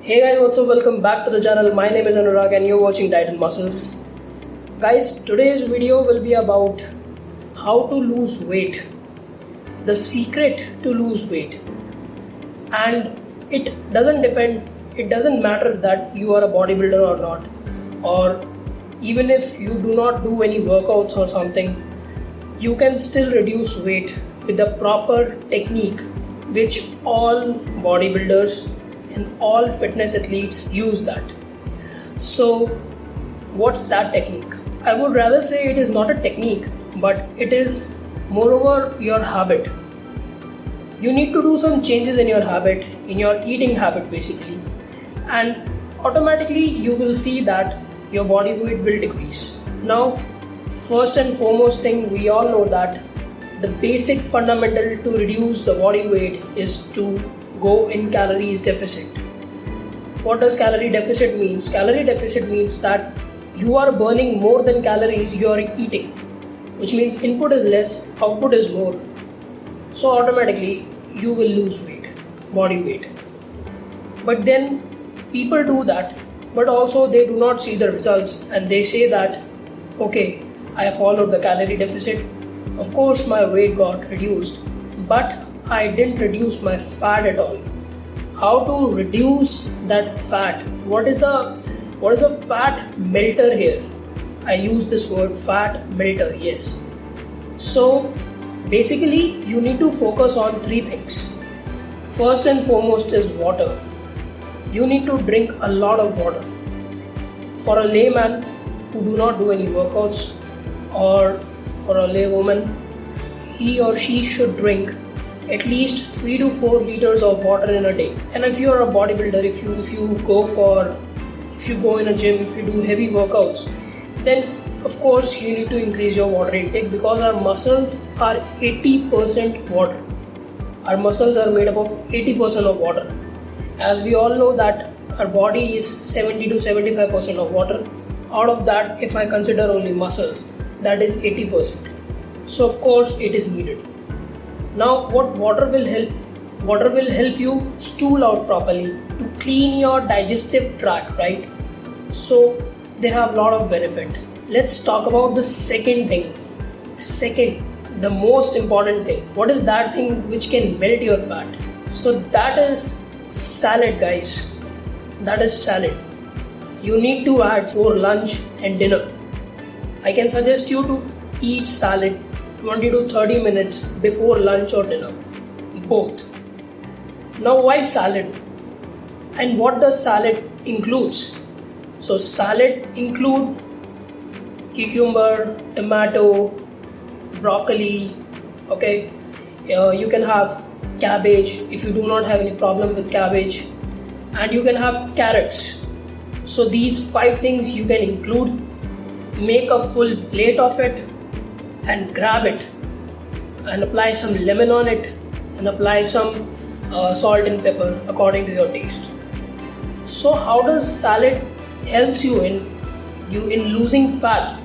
Hey guys, what's up? Welcome back to the channel. My name is Anurag and you're watching Diet and Muscles. Guys, today's video will be about how to lose weight. The secret to lose weight. And it doesn't matter that you are a bodybuilder or not, or even if you do not do any workouts or something, you can still reduce weight with the proper technique which all bodybuilders and all fitness athletes use that. So, what's that technique? I would rather say it is not a technique, but it is moreover your habit. You need to do some changes in your habit, in your eating habit basically, and automatically you will see that your body weight will decrease. Now, first and foremost thing, we all know that the basic fundamental to reduce the body weight is to go in calories deficit. What does calorie deficit means? Calorie deficit means that you are burning more than calories you are eating, which means input is less, output is more. So automatically you will lose weight, body weight. But then people do that, but also they do not see the results and they say that, okay, I followed the calorie deficit. Of course my weight got reduced, but I didn't reduce my fat at all. How to reduce that fat? What is the fat melter here? I use this word fat melter, yes. So basically you need to focus on three things. First and foremost is water. You need to drink a lot of water. For a layman who do not do any workouts, or for a laywoman, he or she should drink at least 3 to 4 liters of water in a day. And if you are a bodybuilder, if you go in a gym, if you do heavy workouts, then of course you need to increase your water intake, because our muscles are 80% water. Our muscles are made up of 80% of water. As we all know that our body is 70 to 75% of water. Out of that, if I consider only muscles, that is 80%. So of course it is needed. Now what water will help? Water will help you stool out properly, to clean your digestive tract, right? So they have a lot of benefit. Let's talk about the second thing. Second, the most important thing. What is that thing which can melt your fat? So that is salad, guys. That is salad. You need to add for lunch and dinner. I can suggest you to eat salad 20 to 30 minutes before lunch or dinner, both. Now why salad? And what does salad includes? So salad include cucumber, tomato, broccoli, okay. You can have cabbage if you do not have any problem with cabbage, and you can have carrots. So these 5 things you can include. Make a full plate of it and grab it and apply some lemon on it and apply some salt and pepper according to your taste. So how does salad helps you in losing fat?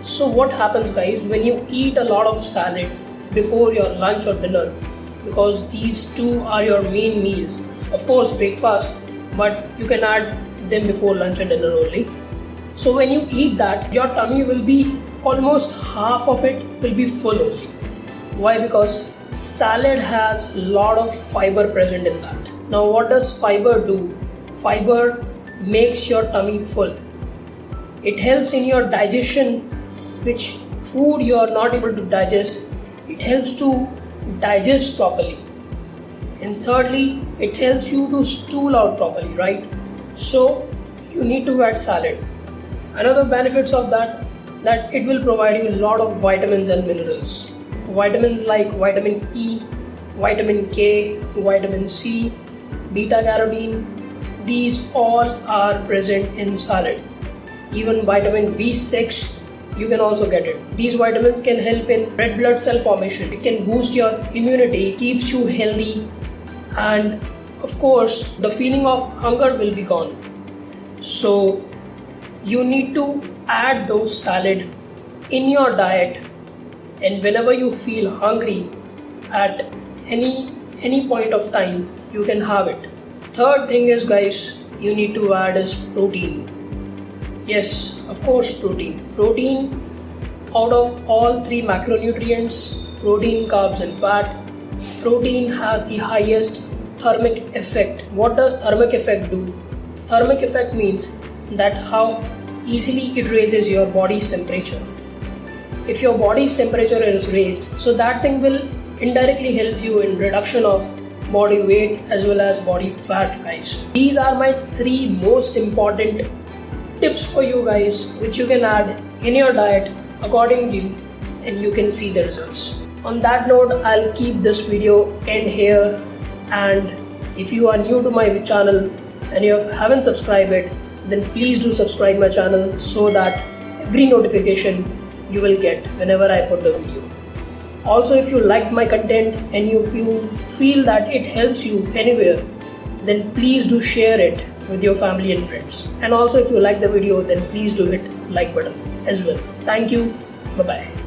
So what happens, guys, when you eat a lot of salad before your lunch or dinner, because these two are your main meals, of course breakfast, but you can add them before lunch and dinner only. So when you eat that, your tummy will be almost half of it will be full only. Why? Because salad has a lot of fiber present in that. Now what does fiber do? Fiber makes your tummy full. It helps in your digestion, which food you are not able to digest, it helps to digest properly. And thirdly, it helps you to stool out properly, right? So you need to add salad. Another benefits of that it will provide you a lot of vitamins and minerals. Vitamins like vitamin E, vitamin K, vitamin C, beta carotene, these all are present in salad. Even vitamin B6, you can also get it. These vitamins can help in red blood cell formation. It can boost your immunity, keeps you healthy, and of course the feeling of hunger will be gone. So you need to add those salad in your diet, and whenever you feel hungry at any point of time, you can have it. Third thing is, guys, you need to add is protein. Yes, of course, protein. Protein, out of all three macronutrients, protein, carbs and fat, protein has the highest thermic effect. What does thermic effect do? Thermic effect means that how easily it raises your body's temperature. If your body's temperature is raised, so that thing will indirectly help you in reduction of body weight as well as body fat, guys. These are my three most important tips for you guys, which you can add in your diet accordingly and you can see the results. On that note, I'll keep this video end here, and if you are new to my channel and you haven't subscribed it, then please do subscribe my channel so that every notification you will get whenever I put the video. Also, if you liked my content and you feel that it helps you anywhere, then please do share it with your family and friends. And also, if you like the video, then please do hit like button as well. Thank you. Bye bye.